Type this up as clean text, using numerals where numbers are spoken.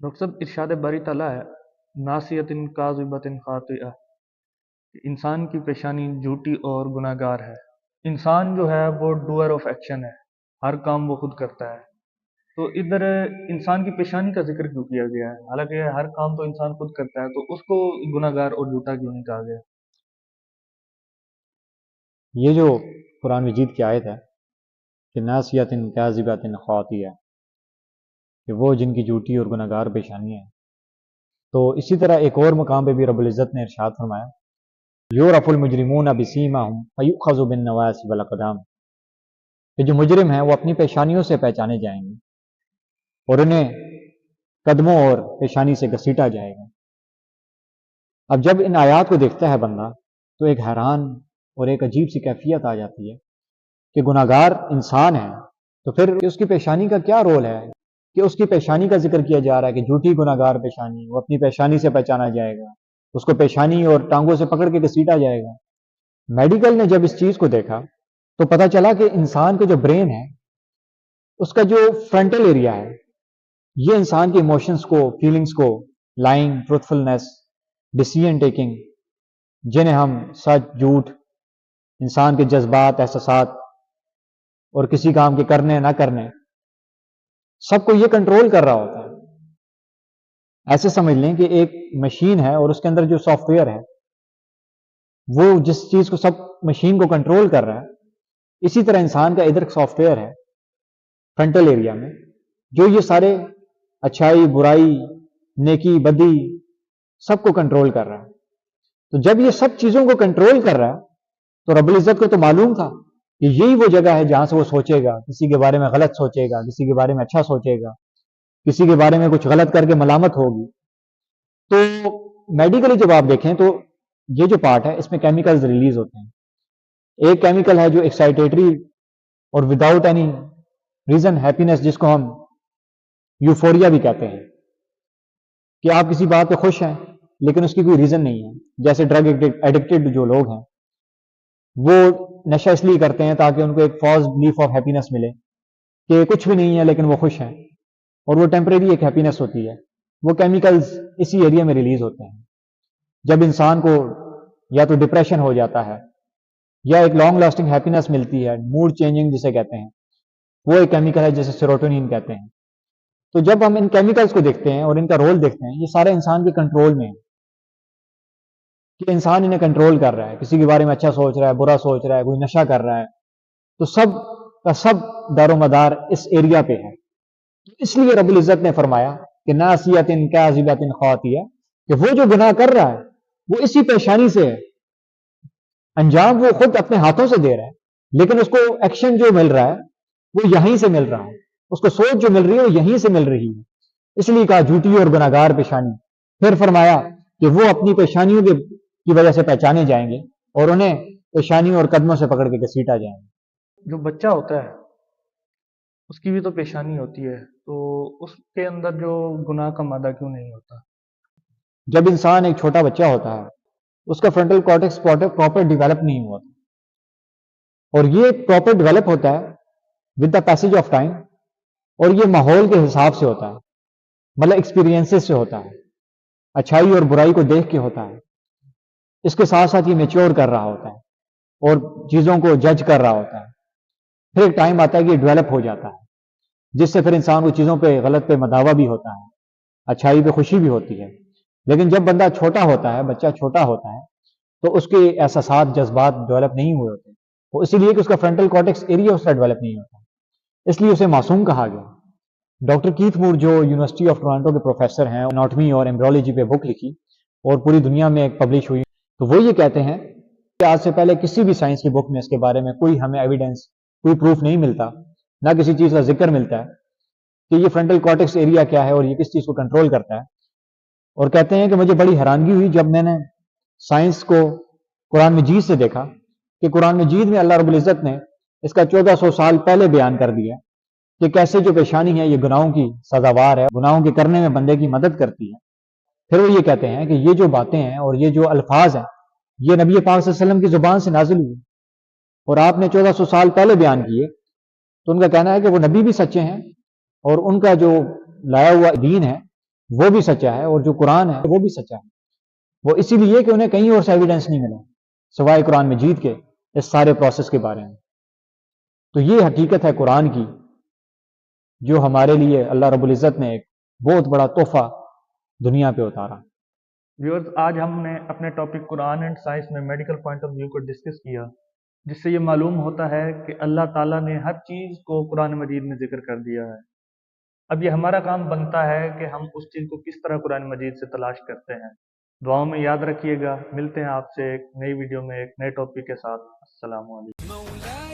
Doctor صاحب ارشاد باری تعالیٰ ہے ناصیۃ کاذبۃ خاطئہ کہ انسان کی پیشانی جھوٹی اور گناہ گار ہے۔ انسان جو ہے وہ ڈوئر آف ایکشن ہے، ہر کام وہ خود کرتا ہے۔ تو ادھر انسان کی پیشانی کا ذکر کیوں کیا گیا ہے؟ حالانکہ ہر کام تو انسان خود کرتا ہے، تو اس کو گناہ گار اور جھوٹا کیوں نہیں کہا گیا؟ یہ جو قرآن مجید کی آیت ہے کہ ناصیۃ کاذبۃ خاطئہ، کہ وہ جن کی جھوٹی اور گناہ گار پیشانی ہے، تو اسی طرح ایک اور مقام پہ بھی رب العزت نے ارشاد فرمایا یعرف المجرمون بسیماہم فیؤخذ بالنواصی والاقدام، کہ جو مجرم ہیں وہ اپنی پیشانیوں سے پہچانے جائیں گے اور انہیں قدموں اور پیشانی سے گھسیٹا جائے گا۔ اب جب ان آیات کو دیکھتا ہے بندہ تو ایک حیران اور ایک عجیب سی کیفیت آ جاتی ہے کہ گناہ گار انسان ہے تو پھر اس کی پیشانی کا کیا رول ہے کہ اس کی پیشانی کا ذکر کیا جا رہا ہے کہ جھوٹی گناہ گار پیشانی، وہ اپنی پیشانی سے پہچانا جائے گا، اس کو پیشانی اور ٹانگوں سے پکڑ کے گھسیٹا جائے گا۔ میڈیکل نے جب اس چیز کو دیکھا تو پتہ چلا کہ انسان کا جو برین ہے، اس کا جو فرنٹل ایریا ہے، یہ انسان کے ایموشنز کو، فیلنگز کو، لائنگ، ٹروتھفلنس، ڈیسیژن ٹیکنگ، جنہیں ہم سچ، جھوٹ، انسان کے جذبات، احساسات اور کسی کام کے کرنے نہ کرنے، سب کو یہ کنٹرول کر رہا ہوتا ہے۔ ایسے سمجھ لیں کہ ایک مشین ہے اور اس کے اندر جو سافٹ ویئر ہے وہ جس چیز کو سب مشین کو کنٹرول کر رہا ہے، اسی طرح انسان کا ادھر سافٹ ویئر ہے فرنٹل ایریا میں، جو یہ سارے اچھائی، برائی، نیکی، بدی سب کو کنٹرول کر رہا ہے۔ تو جب یہ سب چیزوں کو کنٹرول کر رہا ہے تو رب العزت کو تو معلوم تھا کہ یہی وہ جگہ ہے جہاں سے وہ سوچے گا، کسی کے بارے میں غلط سوچے گا، کسی کے بارے میں اچھا سوچے گا، کسی کے بارے میں کچھ غلط کر کے ملامت ہوگی۔ تو میڈیکلی جب آپ دیکھیں تو یہ جو پارٹ ہے اس میں کیمیکلز ریلیز ہوتے ہیں۔ ایک کیمیکل ہے جو ایکسائٹیٹری اور وداؤٹ اینی ریزن ہیپینس، جس کو ہم یوفوریا بھی کہتے ہیں، کہ آپ کسی بات پہ خوش ہیں لیکن اس کی کوئی ریزن نہیں ہے۔ جیسے ڈرگ ایڈکٹڈ جو لوگ ہیں وہ نشہ اس لیے کرتے ہیں تاکہ ان کو ایک فالس بلیف آف ہیپینس ملے کہ کچھ بھی نہیں ہے لیکن وہ خوش ہیں، اور وہ ٹیمپریری ایک ہیپینس ہوتی ہے۔ وہ کیمیکلز اسی ایریا میں ریلیز ہوتے ہیں۔ جب انسان کو یا تو ڈپریشن ہو جاتا ہے یا ایک لانگ لاسٹنگ ہیپینس ملتی ہے، موڈ چینجنگ جسے کہتے ہیں، وہ ایک کیمیکل ہے جسے سیروٹونین کہتے ہیں۔ تو جب ہم ان کیمیکلز کو دیکھتے ہیں اور ان کا رول دیکھتے ہیں، یہ سارے انسان کے کنٹرول میں ہیں کہ انسان انہیں کنٹرول کر رہا ہے، کسی کے بارے میں اچھا سوچ رہا ہے، برا سوچ رہا ہے، کوئی نشہ کر رہا ہے، تو سب کا سب دار و مدار اس ایریا پہ ہے۔ اس لیے رب العزت نے فرمایا کہ ناصیۃ کاذبۃ خاطئہ، کہ وہ جو گناہ کر رہا ہے وہ اسی پیشانی سے ہے، انجام وہ خود اپنے ہاتھوں سے دے رہا ہے لیکن اس کو ایکشن جو مل رہا ہے وہ یہیں سے مل رہا ہے، اس کو سوچ جو مل رہی ہے وہ یہیں سے مل رہی ہے۔ اس لیے کہا جھوٹی اور گناہ گار پیشانی۔ پھر فرمایا کہ وہ اپنی پیشانیوں کی وجہ سے پہچانے جائیں گے اور انہیں پیشانیوں اور قدموں سے پکڑ کے گھسیٹا جائیں گے۔ جو بچہ ہوتا ہے اس کی بھی تو پیشانی ہوتی ہے، تو اس کے اندر جو گناہ کا مادہ کیوں نہیں ہوتا؟ جب انسان ایک چھوٹا بچہ ہوتا ہے اس کا فرنٹل کارٹیکس پراپر ڈیولپ نہیں ہوا، اور یہ پراپر ڈیولپ ہوتا ہے with the passage of time, اور یہ ماحول کے حساب سے ہوتا ہے، مطلب ایکسپیرینسز سے ہوتا ہے، اچھائی اور برائی کو دیکھ کے ہوتا ہے۔ اس کے ساتھ ساتھ یہ میچور کر رہا ہوتا ہے اور چیزوں کو جج کر رہا ہوتا ہے۔ پھر ایک ٹائم آتا ہے کہ یہ ڈیولپ ہو جاتا ہے، جس سے پھر انسان کو چیزوں پہ غلط پہ مداوا بھی ہوتا ہے، اچھائی پہ خوشی بھی ہوتی ہے۔ لیکن جب بندہ چھوٹا ہوتا ہے، بچہ چھوٹا ہوتا ہے، تو اس کے احساسات، جذبات ڈیولپ نہیں ہوئے ہوتے، وہ اسی لیے کہ اس کا فرنٹل کارٹیکس ایریا اس کا ڈیولپ نہیں ہوتا، اس لیے اسے معصوم کہا گیا۔ ڈاکٹر کیتھ مور جو یونیورسٹی آف ٹورانٹو کے پروفیسر ہیں، اناٹمی اور ایمبرولوجی پہ بک لکھی اور پوری دنیا میں ایک پبلش ہوئی، تو وہ یہ کہتے ہیں کہ آج سے پہلے کسی بھی سائنس کی بک میں اس کے بارے میں کوئی ہمیں ایویڈنس، کوئی پروف نہیں ملتا، نہ کسی چیز کا ذکر ملتا ہے کہ یہ فرنٹل کارٹیکس ایریا کیا ہے اور یہ کس چیز کو کنٹرول کرتا ہے۔ اور کہتے ہیں کہ مجھے بڑی حیرانگی ہوئی جب میں نے سائنس کو قرآن مجید سے دیکھا کہ قرآن مجید میں اللہ رب العزت نے اس کا 1400 سال پہلے بیان کر دیا کہ کیسے جو پیشانی ہے یہ گناہوں کی سزاوار ہے، گناہوں کے کرنے میں بندے کی مدد کرتی ہے۔ پھر وہ یہ کہتے ہیں کہ یہ جو باتیں ہیں اور یہ جو الفاظ ہیں یہ نبی پاک صلی اللہ علیہ وسلم کی زبان سے نازل ہوئی اور آپ نے 1400 سال پہلے بیان کیے، تو ان کا کہنا ہے کہ وہ نبی بھی سچے ہیں اور ان کا جو لایا ہوا دین ہے وہ بھی سچا ہے اور جو قرآن ہے وہ بھی سچا ہے. وہ اسی لیے کہ انہیں کہیں اور سے ایویڈنس نہیں ملا سوائے قرآن مجید کے اس سارے پروسیس کے بارے میں. تو یہ حقیقت ہے قرآن کی جو ہمارے لیے اللہ رب العزت نے ایک بہت بڑا تحفہ دنیا پہ اتارا. ویورز، آج ہم نے اپنے ٹاپک قرآن اینڈ سائنس میں میڈیکل پوائنٹ آف ویو کو ڈسکس کیا، جس سے یہ معلوم ہوتا ہے کہ اللہ تعالیٰ نے ہر چیز کو قرآن مجید میں ذکر کر دیا ہے. اب یہ ہمارا کام بنتا ہے کہ ہم اس چیز کو کس طرح قرآن مجید سے تلاش کرتے ہیں. دعاؤں میں یاد رکھیے گا. ملتے ہیں آپ سے ایک نئی ویڈیو میں ایک نئے ٹاپک کے ساتھ. السلام علیکم.